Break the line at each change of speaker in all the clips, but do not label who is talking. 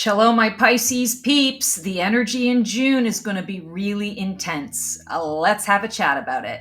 Hello, my Pisces peeps. The energy in June is going to be really intense. Let's have a chat about it.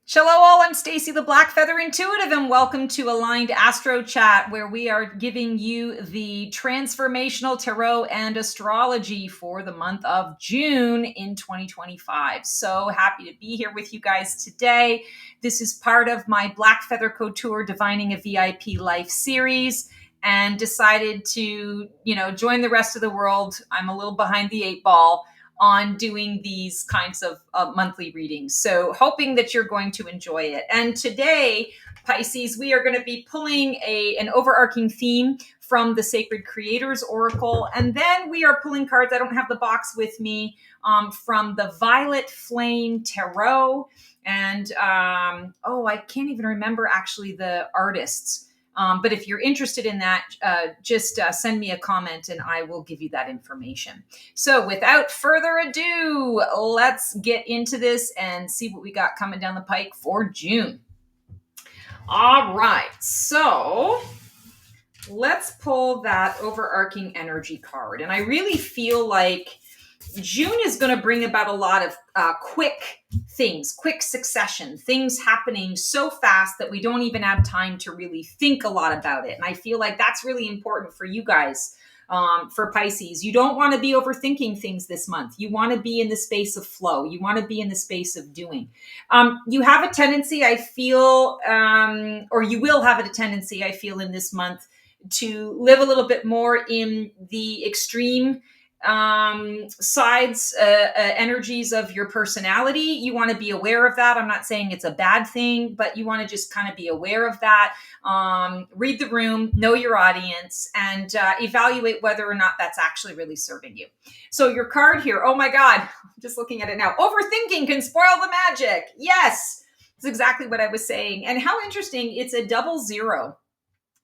Hello all, I'm Stacy the Black Feather Intuitive and welcome to Aligned Astro Chat, where we are giving you the Transformational Tarot and Astrology for the month of June in 2025. So happy to be here with you guys today. This is part of my Black Feather Couture Divining a VIP Life series, and decided to, join the rest of the world. I'm a little behind the eight ball on doing these kinds of monthly readings. So hoping that you're going to enjoy it. And today, Pisces, we are going to be pulling an overarching theme from the Sacred Creators Oracle. And then we are pulling cards. I don't have the box with me, from the Violet Flame Tarot. And, I can't even remember actually the artists. But if you're interested in that, just send me a comment and I will give you that information. So without further ado, let's get into this and see what we got coming down the pike for June. All right, so let's pull that overarching energy card. And I really feel like June is going to bring about a lot of quick things, quick succession, things happening so fast that we don't even have time to really think a lot about it. And I feel like that's really important for you guys, for Pisces. You don't want to be overthinking things this month. You want to be in the space of flow. You want to be in the space of doing. You have a tendency, I feel, or you will have a tendency, I feel, in this month to live a little bit more in the extreme sides, energies of your personality. You want to be aware of that. I'm not saying it's a bad thing, but you want to just kind of be aware of that. Read the room, know your audience, and evaluate whether or not that's actually really serving you. So your card here, oh my God, I'm just looking at it now. Overthinking can spoil the magic. Yes, that's exactly what I was saying. And how interesting, it's a 00.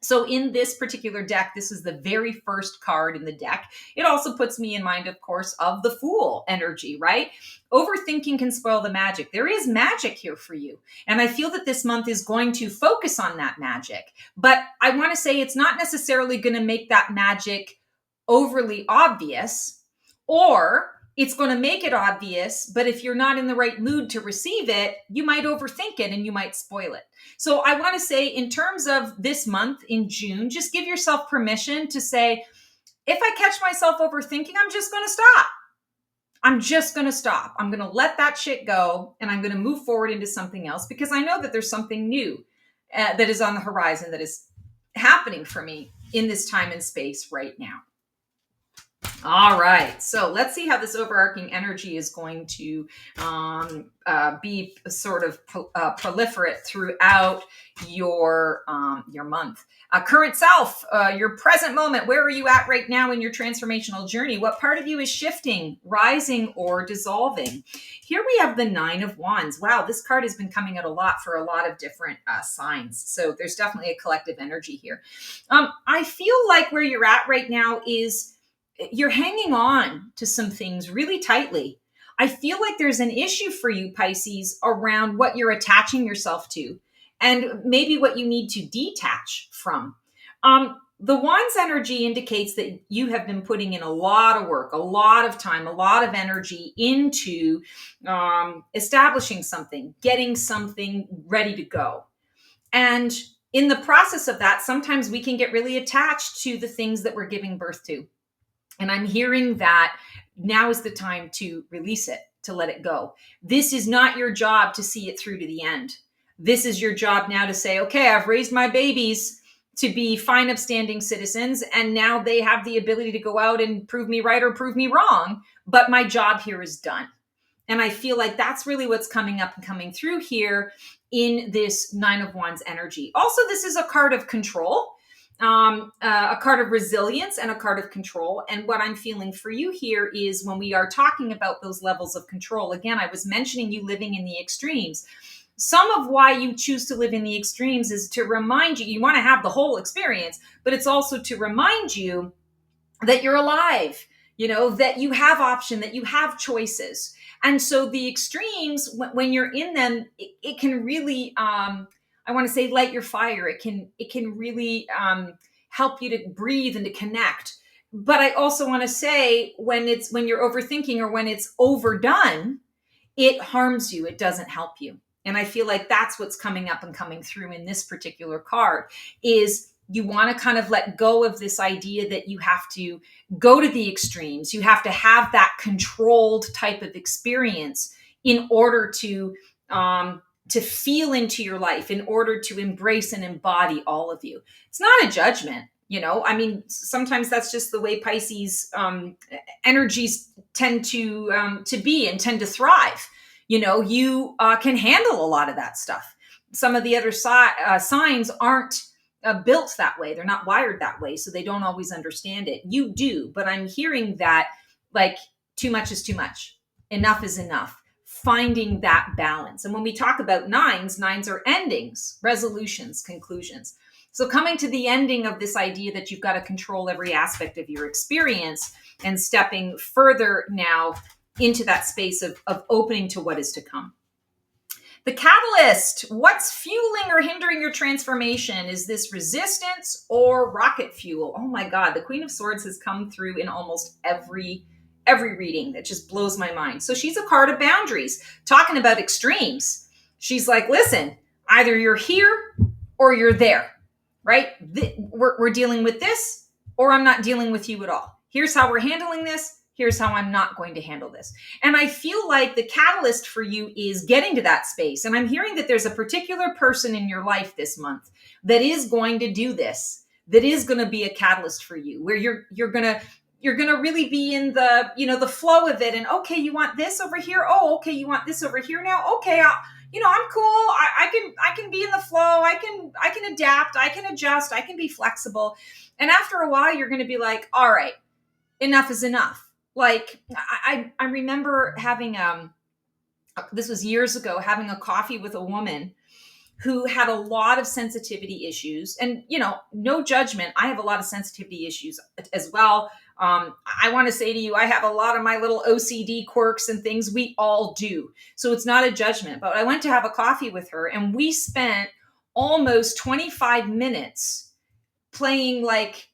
So in this particular deck, this is the very first card in the deck. It also puts me in mind, of course, of the Fool energy, right? Overthinking can spoil the magic. There is magic here for you. And I feel that this month is going to focus on that magic. But I want to say it's not necessarily going to make that magic overly obvious, or it's going to make it obvious, but if you're not in the right mood to receive it, you might overthink it and you might spoil it. So I want to say, in terms of this month in June, just give yourself permission to say, if I catch myself overthinking, I'm just going to stop. I'm just going to stop. I'm going to let that shit go, and I'm going to move forward into something else, because I know that there's something new that is on the horizon, that is happening for me in this time and space right now. All right, so let's see how this overarching energy is going to be sort of proliferate throughout your month. Current self, your present moment. Where are you at right now in your transformational journey? What part of you is shifting, rising, or dissolving? Here we have the 9 of Wands. Wow, this card has been coming out a lot for a lot of different signs. So there's definitely a collective energy here. I feel like where you're at right now is you're hanging on to some things really tightly. I feel like there's an issue for you, Pisces, around what you're attaching yourself to and maybe what you need to detach from. The Wands energy indicates that you have been putting in a lot of work, a lot of time, a lot of energy into establishing something, getting something ready to go. And in the process of that, sometimes we can get really attached to the things that we're giving birth to. And I'm hearing that now is the time to release it, to let it go. This is not your job to see it through to the end. This is your job now to say, okay, I've raised my babies to be fine, upstanding citizens, and now they have the ability to go out and prove me right or prove me wrong, but my job here is done. And I feel like that's really what's coming up and coming through here in this 9 of Wands energy. Also, this is a card of control. A card of resilience and a card of control. And what I'm feeling for you here is, when we are talking about those levels of control, again, I was mentioning you living in the extremes. Some of why you choose to live in the extremes is to remind you, you want to have the whole experience, but it's also to remind you that you're alive. that you have option, that you have choices. And so the extremes, when you're in them, it can really, I want to say, light your fire. It can really help you to breathe and to connect. But I also want to say, when you're overthinking or when it's overdone, it harms you. It doesn't help you. And I feel like that's what's coming up and coming through in this particular card is you want to kind of let go of this idea that you have to go to the extremes. You have to have that controlled type of experience in order to feel into your life, in order to embrace and embody all of you. It's not a judgment. I mean, sometimes that's just the way Pisces energies tend to be and tend to thrive. You can handle a lot of that stuff. Some of the other signs aren't built that way. They're not wired that way, so they don't always understand it. You do, but I'm hearing that, like, too much is too much. Enough is enough. Finding that balance. And when we talk about nines are endings, resolutions, conclusions. So coming to the ending of this idea that you've got to control every aspect of your experience and stepping further now into that space of opening to what is to come. The catalyst, what's fueling or hindering your transformation? Is this resistance or rocket fuel? Oh my God, the Queen of Swords has come through in almost every reading. That just blows my mind. So she's a card of boundaries, talking about extremes. She's like, listen, either you're here or you're there, right? We're dealing with this, or I'm not dealing with you at all. Here's how we're handling this. Here's how I'm not going to handle this. And I feel like the catalyst for you is getting to that space. And I'm hearing that there's a particular person in your life this month that is going to do this, that is going to be a catalyst for you, where you're going to really be in the flow of it. And okay, you want this over here. Oh, okay, you want this over here now. Okay, I'm cool. I can be in the flow. I can adapt. I can adjust. I can be flexible. And after a while, you're going to be like, all right, enough is enough. Like I remember having this was years ago, having a coffee with a woman who had a lot of sensitivity issues. And no judgment, I have a lot of sensitivity issues as well. I want to say to you, I have a lot of my little OCD quirks and things. We all do. So it's not a judgment. But I went to have a coffee with her and we spent almost 25 minutes playing like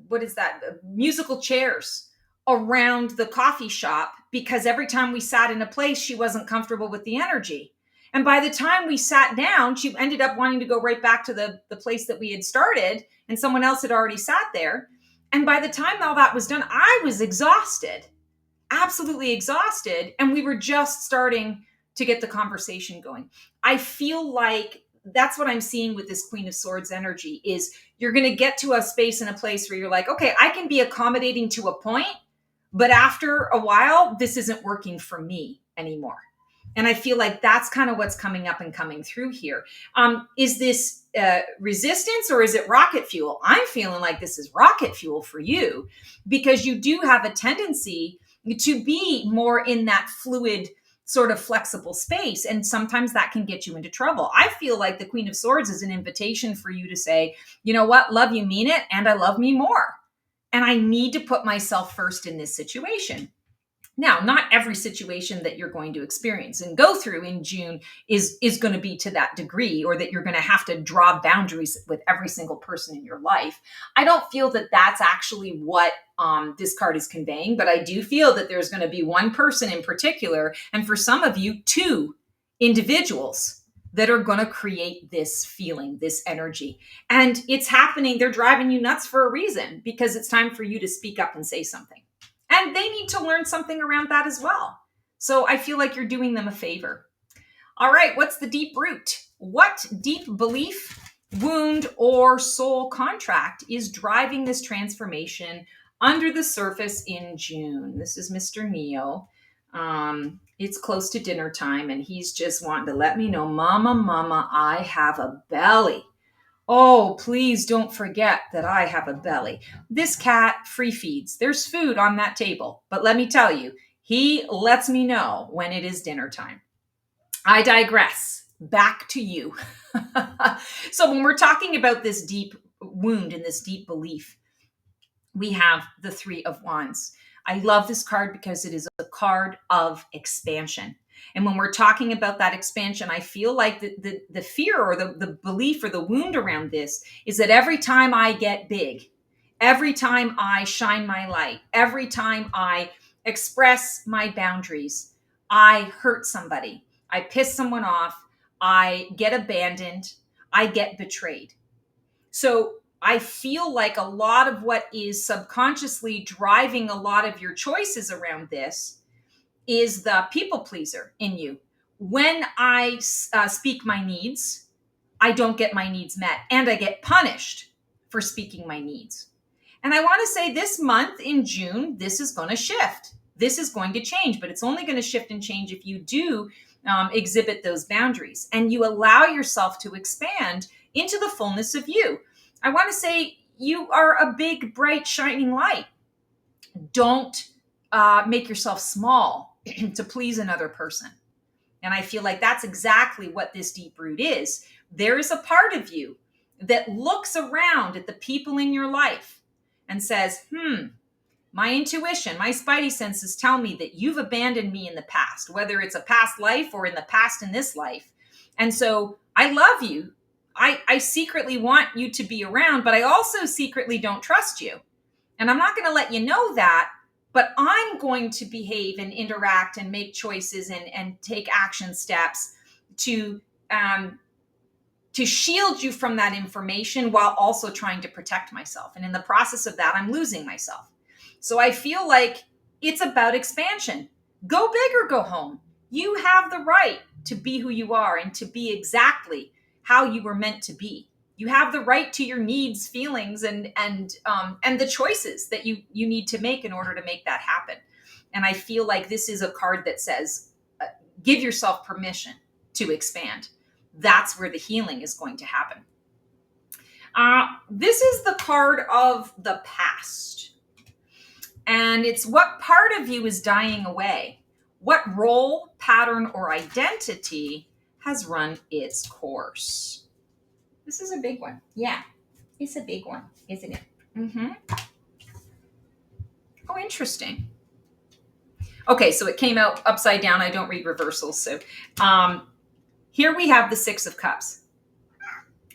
what is that? Musical chairs around the coffee shop, because every time we sat in a place, she wasn't comfortable with the energy. And by the time we sat down, she ended up wanting to go right back to the place that we had started, and someone else had already sat there. And by the time all that was done, I was exhausted, absolutely exhausted. And we were just starting to get the conversation going. I feel like that's what I'm seeing with this Queen of Swords energy is you're going to get to a space and a place where you're like, okay, I can be accommodating to a point, but after a while, this isn't working for me anymore. And I feel like that's kind of what's coming up and coming through here. Is this resistance or is it rocket fuel? I'm feeling like this is rocket fuel for you, because you do have a tendency to be more in that fluid sort of flexible space. And sometimes that can get you into trouble. I feel like the Queen of Swords is an invitation for you to say, you know what, love, you mean it, and I love me more. And I need to put myself first in this situation. Now, not every situation that you're going to experience and go through in June is going to be to that degree, or that you're going to have to draw boundaries with every single person in your life. I don't feel that that's actually what this card is conveying, but I do feel that there's going to be one person in particular, and for some of you, two individuals that are going to create this feeling, this energy. And it's happening. They're driving you nuts for a reason, because it's time for you to speak up and say something. And they need to learn something around that as well. So I feel like you're doing them a favor. All right, what's the deep root? What deep belief, wound, or soul contract is driving this transformation under the surface in June? This is Mr. Neo. It's close to dinner time, and he's just wanting to let me know, Mama, I have a belly. Oh, please don't forget that I have a belly. This cat free feeds. There's food on that table. But let me tell you, he lets me know when it is dinner time. I digress. Back to you. So when we're talking about this deep wound and this deep belief, we have the Three of Wands. I love this card because it is a card of expansion. And when we're talking about that expansion, I feel like the fear or the belief or the wound around this is that every time I get big, every time I shine my light, every time I express my boundaries, I hurt somebody, I piss someone off, I get abandoned, I get betrayed. So I feel like a lot of what is subconsciously driving a lot of your choices around this is the people pleaser in you. When I speak my needs, I don't get my needs met and I get punished for speaking my needs. And I want to say this month in June, this is going to shift. This is going to change, but it's only going to shift and change if you do exhibit those boundaries and you allow yourself to expand into the fullness of you. I want to say you are a big, bright, shining light. Don't make yourself small to please another person. And I feel like that's exactly what this deep root is. There is a part of you that looks around at the people in your life and says, my intuition, my spidey senses tell me that you've abandoned me in the past, whether it's a past life or in the past in this life. And so I love you. I secretly want you to be around, but I also secretly don't trust you. And I'm not going to let you know that, but I'm going to behave and interact and make choices and take action steps to shield you from that information while also trying to protect myself. And in the process of that, I'm losing myself. So I feel like it's about expansion. Go big or go home. You have the right to be who you are and to be exactly how you were meant to be. You have the right to your needs, feelings, and the choices that you need to make in order to make that happen. And I feel like this is a card that says, give yourself permission to expand. That's where the healing is going to happen. This is the card of the past. And it's what part of you is dying away. What role, pattern, or identity has run its course? This is a big one. Yeah, it's a big one, isn't it? Mm-hmm. Oh, interesting. Okay, so it came out upside down. I don't read reversals. So here we have the Six of Cups.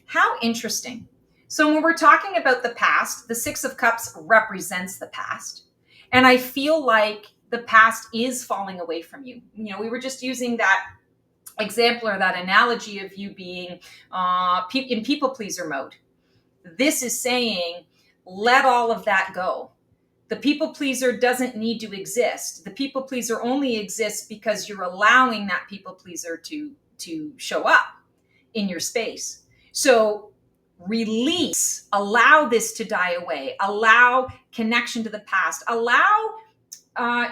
How interesting. So when we're talking about the past, the Six of Cups represents the past. And I feel like the past is falling away from you. You know, we were just using that example or that analogy of you being in people pleaser mode. This is saying, let all of that go. The people pleaser doesn't need to exist. The people pleaser only exists because you're allowing that people pleaser to show up in your space. So release, allow this to die away, allow connection to the past, allow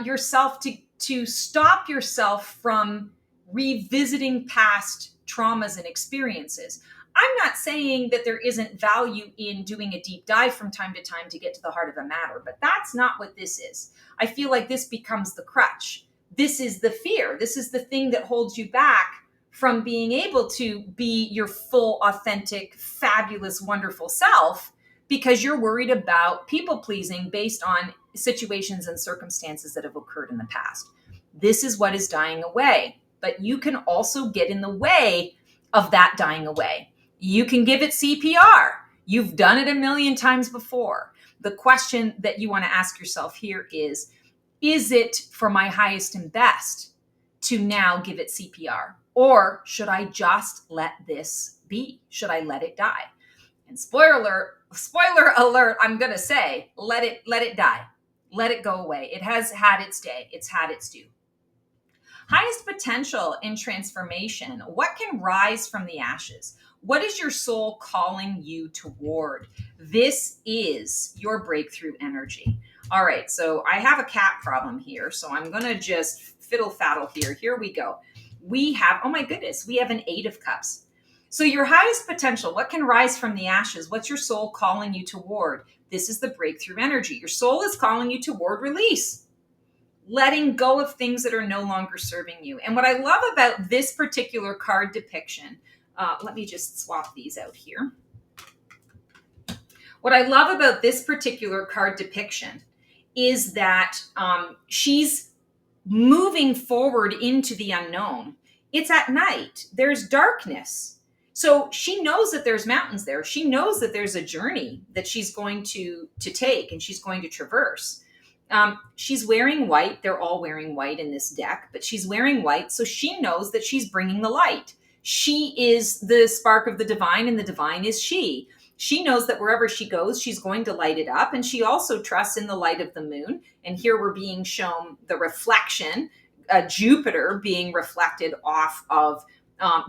yourself to stop yourself from revisiting past traumas and experiences. I'm not saying that there isn't value in doing a deep dive from time to time to get to the heart of a matter, but that's not what this is. I feel like this becomes the crutch. This is the fear. This is the thing that holds you back from being able to be your full, authentic, fabulous, wonderful self because you're worried about people pleasing based on situations and circumstances that have occurred in the past. This is what is dying away. But you can also get in the way of that dying away. You can give it CPR. You've done it a million times before. The question that you want to ask yourself here is it for my highest and best to now give it CPR? Or should I just let this be? Should I let it die? And spoiler alert, I'm going to say, let it die. Let it go away. It has had its day. It's had its due. Highest potential in transformation. What can rise from the ashes? What is your soul calling you toward? This is your breakthrough energy. All right, so I have a cat problem here, so I'm going to just fiddle faddle here. Here we go. We have, oh my goodness, we have an Eight of Cups. So your highest potential, what can rise from the ashes? What's your soul calling you toward? This is the breakthrough energy. Your soul is calling you toward release. Letting go of things that are no longer serving you. And what I love about this particular card depiction, let me just swap these out here. What I love about this particular card depiction is that she's moving forward into the unknown. It's at night, there's darkness. So she knows that there's mountains there. She knows that there's a journey that she's going to take and she's going to traverse. She's wearing white. They're all wearing white in this deck, but she's wearing white. So she knows that she's bringing the light. She is the spark of the divine, and the divine is she. She knows that wherever she goes, she's going to light it up. And she also trusts in the light of the moon. And here we're being shown the reflection, Jupiter being reflected off of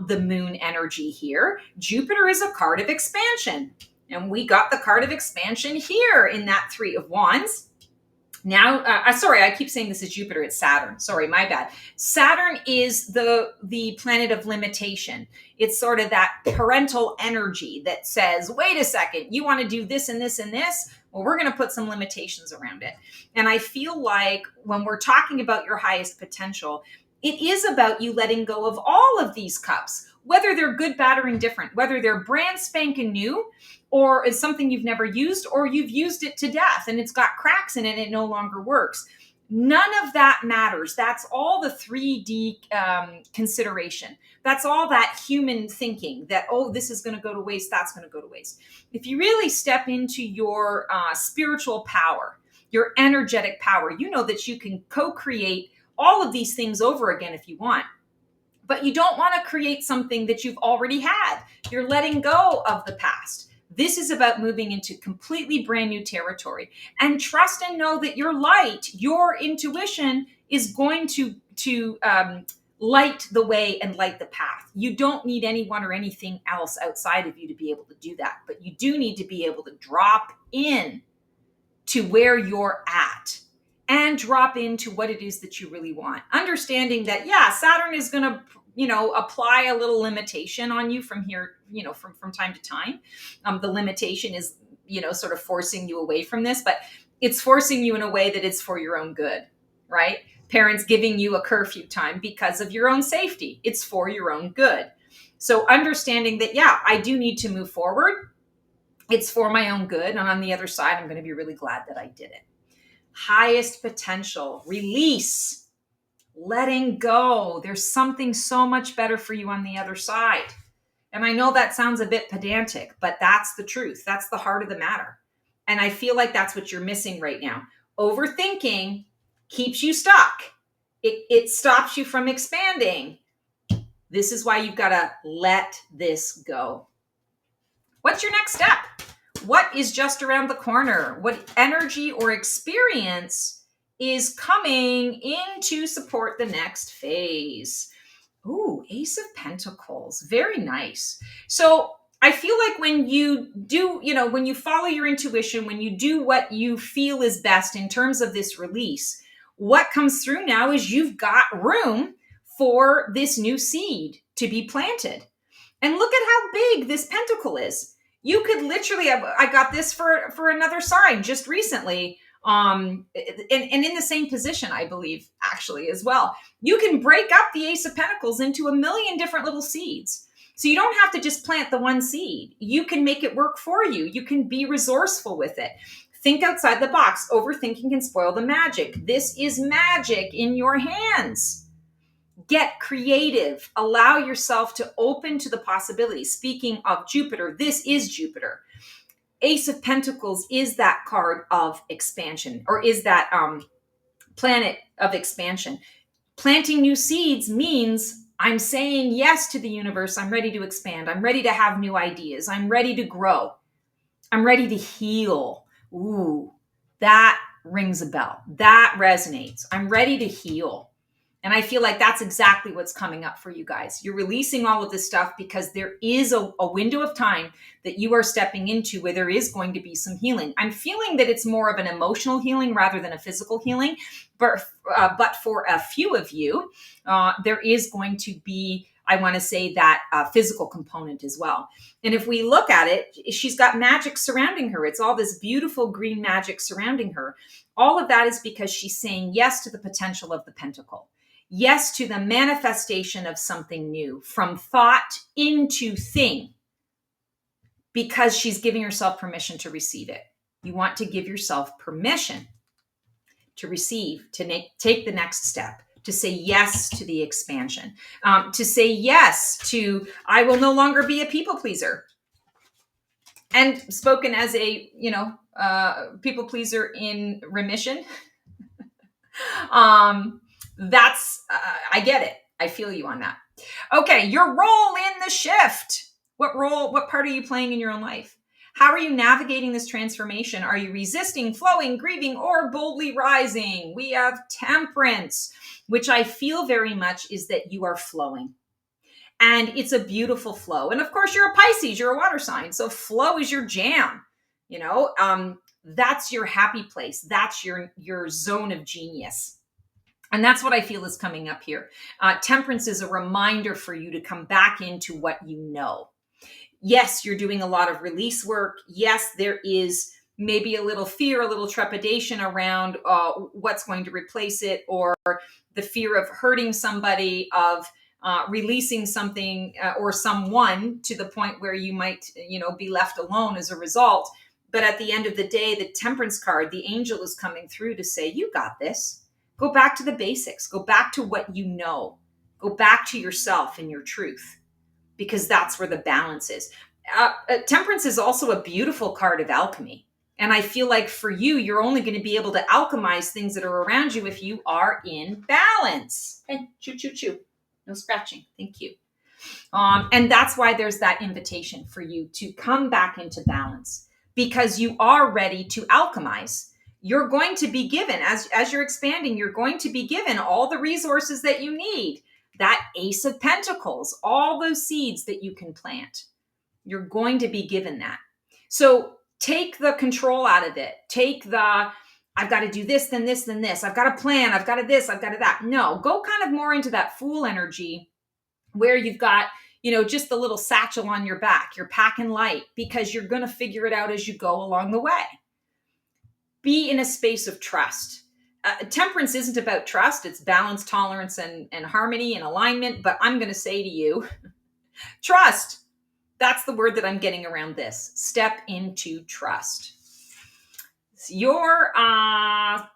the moon energy here. Jupiter is a card of expansion. And we got the card of expansion here in that Three of Wands. Now, sorry, I keep saying this is Jupiter. It's Saturn. Sorry, my bad. Saturn is the planet of limitation. It's sort of that parental energy that says, wait a second, you want to do this and this and this? Well, we're going to put some limitations around it. And I feel like when we're talking about your highest potential, it is about you letting go of all of these cups, whether they're good, bad, or indifferent, whether they're brand spanking new, or is something you've never used, or you've used it to death and it's got cracks in it and it no longer works. None of that matters. That's all the 3D consideration. That's all that human thinking that, oh, this is going to go to waste, that's going to go to waste. If you really step into your spiritual power, your energetic power, you know that you can co-create all of these things over again if you want. But you don't want to create something that you've already had. You're letting go of the past. This is about moving into completely brand new territory, and trust and know that your light, your intuition is going to light the way and light the path. You don't need anyone or anything else outside of you to be able to do that, but you do need to be able to drop in to where you're at and drop into what it is that you really want. Understanding that, yeah, Saturn is going to apply a little limitation on you from here, from time to time. The limitation is, sort of forcing you away from this, but it's forcing you in a way that it's for your own good, right? Parents giving you a curfew time because of your own safety. It's for your own good. So understanding that, yeah, I do need to move forward. It's for my own good. And on the other side, I'm going to be really glad that I did it. Highest potential, release. Letting go. There's something so much better for you on the other side. And I know that sounds a bit pedantic, but that's the truth. That's the heart of the matter. And I feel like that's what you're missing right now. Overthinking keeps you stuck. It stops you from expanding. This is why you've got to let this go. What's your next step? What is just around the corner? What energy or experience is coming in to support the next phase? Ooh, Ace of Pentacles. Very nice. So I feel like when you do, when you follow your intuition, when you do what you feel is best in terms of this release, what comes through now is you've got room for this new seed to be planted. And look at how big this pentacle is. You could literally, I got this for another sign just recently. And in the same position, I believe, actually, as well. You can break up the Ace of Pentacles into a million different little seeds. So you don't have to just plant the one seed. You can make it work for you. You can be resourceful with it. Think outside the box. Overthinking can spoil the magic. This is magic in your hands. Get creative. Allow yourself to open to the possibilities. Speaking of Jupiter, this is Jupiter. Ace of Pentacles is that card of expansion, or is that planet of expansion. Planting new seeds means I'm saying yes to the universe. I'm ready to expand. I'm ready to have new ideas. I'm ready to grow. I'm ready to heal. Ooh, that rings a bell. That resonates. I'm ready to heal. And I feel like that's exactly what's coming up for you guys. You're releasing all of this stuff because there is a window of time that you are stepping into where there is going to be some healing. I'm feeling that it's more of an emotional healing rather than a physical healing. But for a few of you, there is going to be, I want to say, that physical component as well. And if we look at it, she's got magic surrounding her. It's all this beautiful green magic surrounding her. All of that is because she's saying yes to the potential of the pentacle. Yes to the manifestation of something new, from thought into thing. because she's giving herself permission to receive it. You want to give yourself permission to receive, to take the next step, to say yes to the expansion, to say yes to, I will no longer be a people pleaser. And spoken as a, people pleaser in remission. That's, I get it. I feel you on that. Okay, your role in the shift. What part are you playing in your own life? How are you navigating this transformation? Are you resisting, flowing, grieving, or boldly rising? We have temperance, which I feel very much is that you are flowing. And it's a beautiful flow. And of course, you're a Pisces, you're a water sign. So flow is your jam. That's your happy place. That's your zone of genius. And that's what I feel is coming up here. Temperance is a reminder for you to come back into what you know. Yes, you're doing a lot of release work. Yes, there is maybe a little fear, a little trepidation around what's going to replace it, or the fear of hurting somebody, of releasing something or someone to the point where you might, be left alone as a result. But at the end of the day, the temperance card, the angel is coming through to say, you got this. Go back to the basics. Go back to what you know. Go back to yourself and your truth, because that's where the balance is. Temperance is also a beautiful card of alchemy. And I feel like for you, you're only going to be able to alchemize things that are around you if you are in balance. Hey, choo, choo, choo. No scratching. Thank you. And that's why there's that invitation for you to come back into balance, because you are ready to alchemize. You're going to be given, as you're expanding, you're going to be given all the resources that you need. That Ace of Pentacles, all those seeds that you can plant. You're going to be given that. So take the control out of it. Take the, I've got to do this, then this, then this. I've got a plan. I've got to this, I've got to that. No, go kind of more into that Fool energy where you've got, just the little satchel on your back. You're packing light because you're going to figure it out as you go along the way. Be in a space of trust. Temperance isn't about trust. It's balance, tolerance, and harmony and alignment. But I'm going to say to you, trust. That's the word that I'm getting around this. Step into trust. Your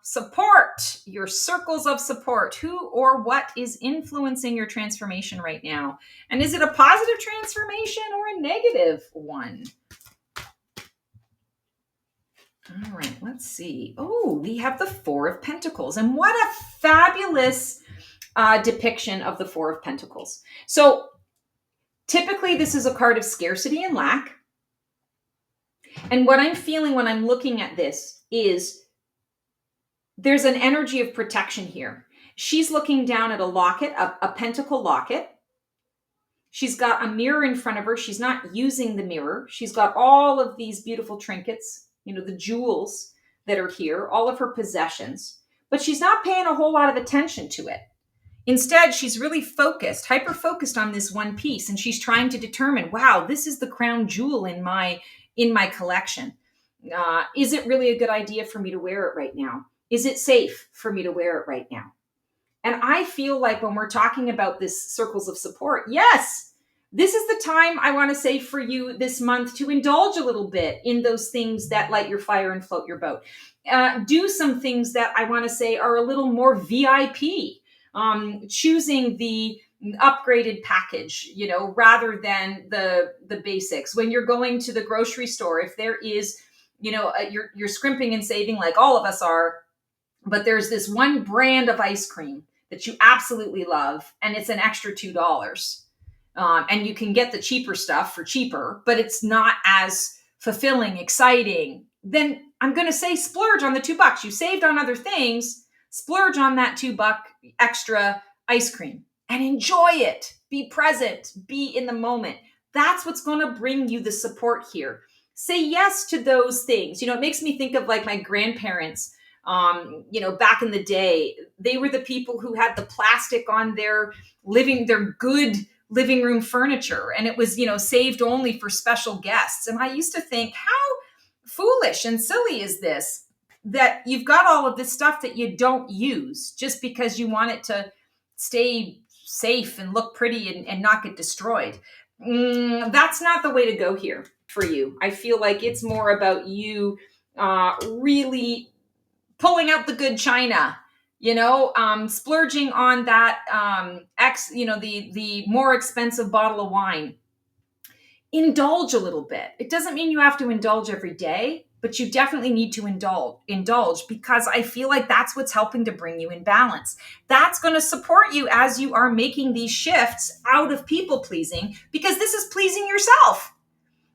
support, your circles of support, who or what is influencing your transformation right now? And is it a positive transformation or a negative one? All right, let's see. Oh, we have the Four of Pentacles. And what a fabulous depiction of the Four of Pentacles. So typically this is a card of scarcity and lack. And what I'm feeling when I'm looking at this is there's an energy of protection here. She's looking down at a locket, a pentacle locket. She's got a mirror in front of her. She's not using the mirror. She's got all of these beautiful trinkets, the jewels that are here, all of her possessions, but she's not paying a whole lot of attention to it. Instead, she's really focused, hyper-focused on this one piece, and she's trying to determine, wow, this is the crown jewel in my collection. Is it really a good idea for me to wear it right now? Is it safe for me to wear it right now? And I feel like when we're talking about this circles of support, yes, this is the time I want to say for you this month to indulge a little bit in those things that light your fire and float your boat. Do some things that I want to say are a little more VIP. Choosing the upgraded package, rather than the basics. When you're going to the grocery store, if there is, you're scrimping and saving like all of us are, but there's this one brand of ice cream that you absolutely love, and it's an extra $2. And you can get the cheaper stuff for cheaper, but it's not as fulfilling, exciting. Then I'm going to say splurge on the $2. You saved on other things. Splurge on that $2 extra ice cream and enjoy it. Be present. Be in the moment. That's what's going to bring you the support here. Say yes to those things. It makes me think of like my grandparents, back in the day. They were the people who had the plastic on their good living room furniture. And it was, saved only for special guests. And I used to think, how foolish and silly is this? That you've got all of this stuff that you don't use just because you want it to stay safe and look pretty and not get destroyed. That's not the way to go here for you. I feel like it's more about you really pulling out the good china, splurging on that the more expensive bottle of wine. Indulge a little bit. It doesn't mean you have to indulge every day, but you definitely need to indulge, because I feel like that's what's helping to bring you in balance. That's going to support you as you are making these shifts out of people pleasing, because this is pleasing yourself.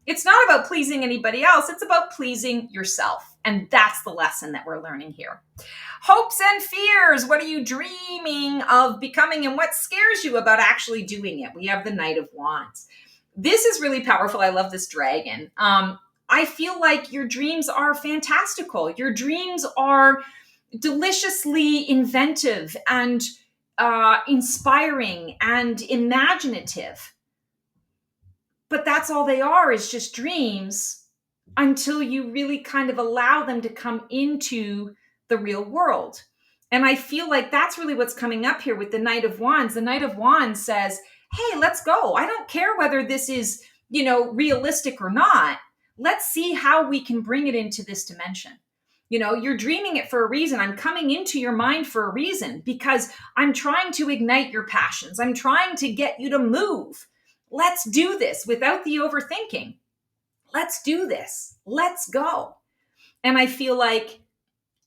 It's not about pleasing anybody else. It's about pleasing yourself. And that's the lesson that we're learning here. Hopes and fears. What are you dreaming of becoming, and what scares you about actually doing it? We have the Knight of Wands. This is really powerful. I love this dragon. I feel like your dreams are fantastical. Your dreams are deliciously inventive and inspiring and imaginative. But that's all they are, is just dreams, until you really kind of allow them to come into the real world. And I feel like that's really what's coming up here with the Knight of Wands. The Knight of Wands says, hey, let's go. I don't care whether this is, realistic or not. Let's see how we can bring it into this dimension. You're dreaming it for a reason. I'm coming into your mind for a reason, because I'm trying to ignite your passions. I'm trying to get you to move. Let's do this without the overthinking. Let's do this. Let's go. And I feel like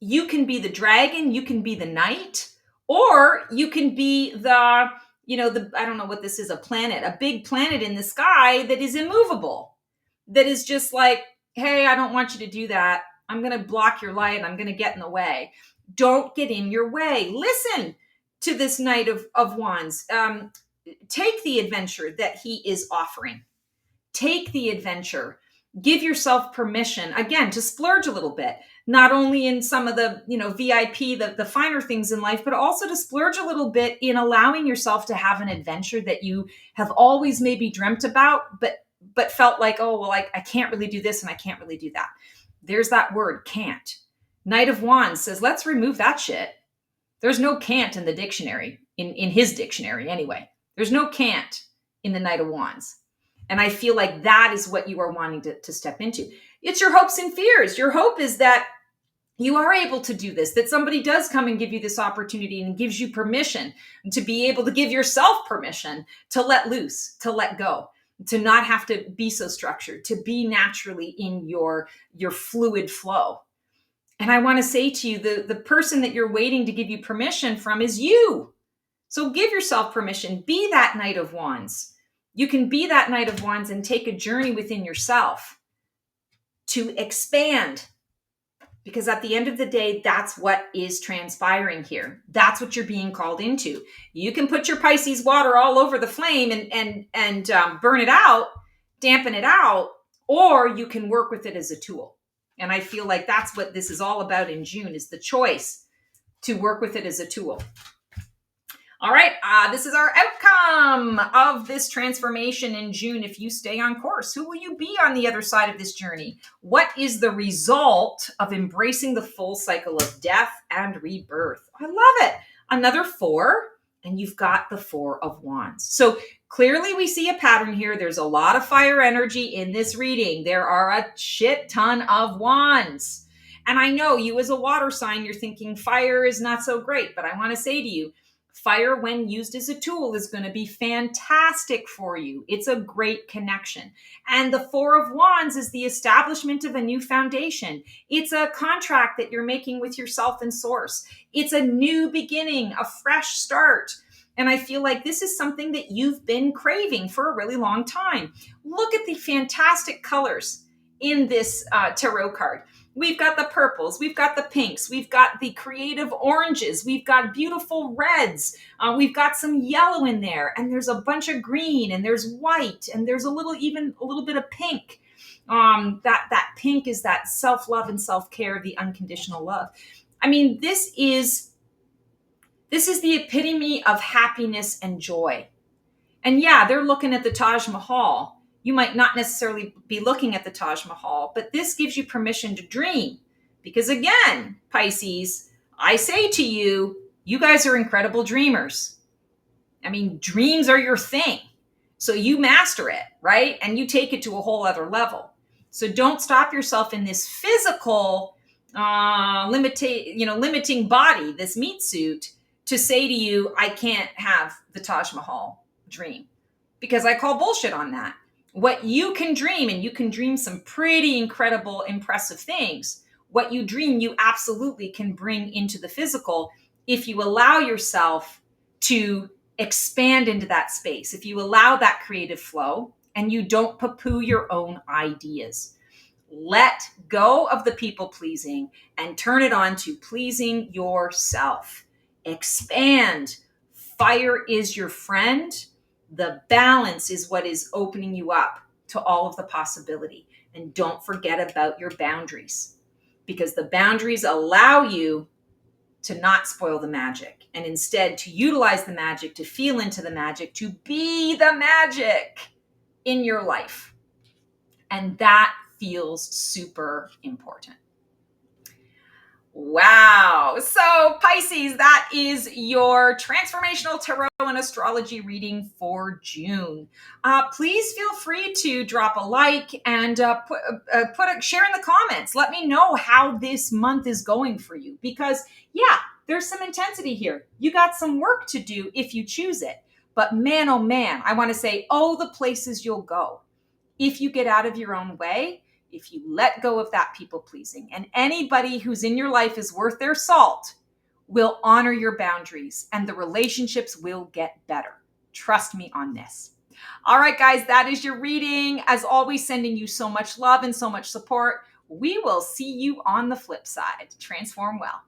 you can be the dragon, you can be the knight, or you can be the, I don't know what this is, a big planet in the sky that is immovable, that is just like, hey, I don't want you to do that. I'm going to block your light. I'm going to get in the way. Don't get in your way. Listen to this Knight of Wands. Take the adventure that he is offering. Take the adventure. Give yourself permission, again, to splurge a little bit, not only in some of the, VIP, the finer things in life, but also to splurge a little bit in allowing yourself to have an adventure that you have always maybe dreamt about, but felt like, oh, well, I can't really do this and I can't really do that. There's that word, can't. Knight of Wands says, let's remove that shit. There's no can't in the dictionary, in his dictionary anyway. There's no can't in the Knight of Wands. And I feel like that is what you are wanting to step into. It's your hopes and fears. Your hope is that you are able to do this, that somebody does come and give you this opportunity and gives you permission to be able to give yourself permission to let loose, to let go, to not have to be so structured, to be naturally in your fluid flow. And I want to say to you, the person that you're waiting to give you permission from is you. So give yourself permission. Be that Knight of Wands. You can be that Knight of Wands and take a journey within yourself to expand. Because at the end of the day, that's what is transpiring here. That's what you're being called into. You can put your Pisces water all over the flame and burn it out, dampen it out, or you can work with it as a tool. And I feel like that's what this is all about in June, is the choice to work with it as a tool. All right, this is our outcome of this transformation in June. If you stay on course, who will you be on the other side of this journey? What is the result of embracing the full cycle of death and rebirth? I love it. Another 4, and you've got the 4 of Wands. So clearly we see a pattern here. There's a lot of fire energy in this reading. There are a shit ton of wands. And I know you as a water sign, you're thinking fire is not so great, but I want to say to you, fire, when used as a tool, is going to be fantastic for you. It's a great connection. And the 4 of Wands is the establishment of a new foundation. It's a contract that you're making with yourself and source. It's a new beginning, a fresh start. And I feel like this is something that you've been craving for a really long time. Look at the fantastic colors in this tarot card. We've got the purples, we've got the pinks, we've got the creative oranges, we've got beautiful reds, we've got some yellow in there, and there's a bunch of green, and there's white, and there's even a little bit of pink. That pink is that self-love and self-care, the unconditional love. I mean, this is the epitome of happiness and joy. And yeah, they're looking at the Taj Mahal. You might not necessarily be looking at the Taj Mahal, but this gives you permission to dream. Because again, Pisces, I say to you, you guys are incredible dreamers. I mean, dreams are your thing. So you master it, right? And you take it to a whole other level. So don't stop yourself in this physical limiting body, this meat suit, to say to you, I can't have the Taj Mahal dream, because I call bullshit on that. What you can dream, and you can dream some pretty incredible, impressive things. What you dream, you absolutely can bring into the physical if you allow yourself to expand into that space, if you allow that creative flow and you don't poo-poo your own ideas. Let go of the people pleasing and turn it on to pleasing yourself. Expand. Fire is your friend. The balance is what is opening you up to all of the possibility. And don't forget about your boundaries, because the boundaries allow you to not spoil the magic, and instead to utilize the magic, to feel into the magic, to be the magic in your life. And that feels super important. Wow. So Pisces, that is your transformational tarot and astrology reading for June. Please feel free to drop a like and share in the comments. Let me know how this month is going for you, because yeah, there's some intensity here. You got some work to do if you choose it. But man, oh man, I want to say, oh, the places you'll go if you get out of your own way, if you let go of that people pleasing. And anybody who's in your life is worth their salt will honor your boundaries, and the relationships will get better. Trust me on this. All right, guys, that is your reading. As always, sending you so much love and so much support. We will see you on the flip side. Transform well.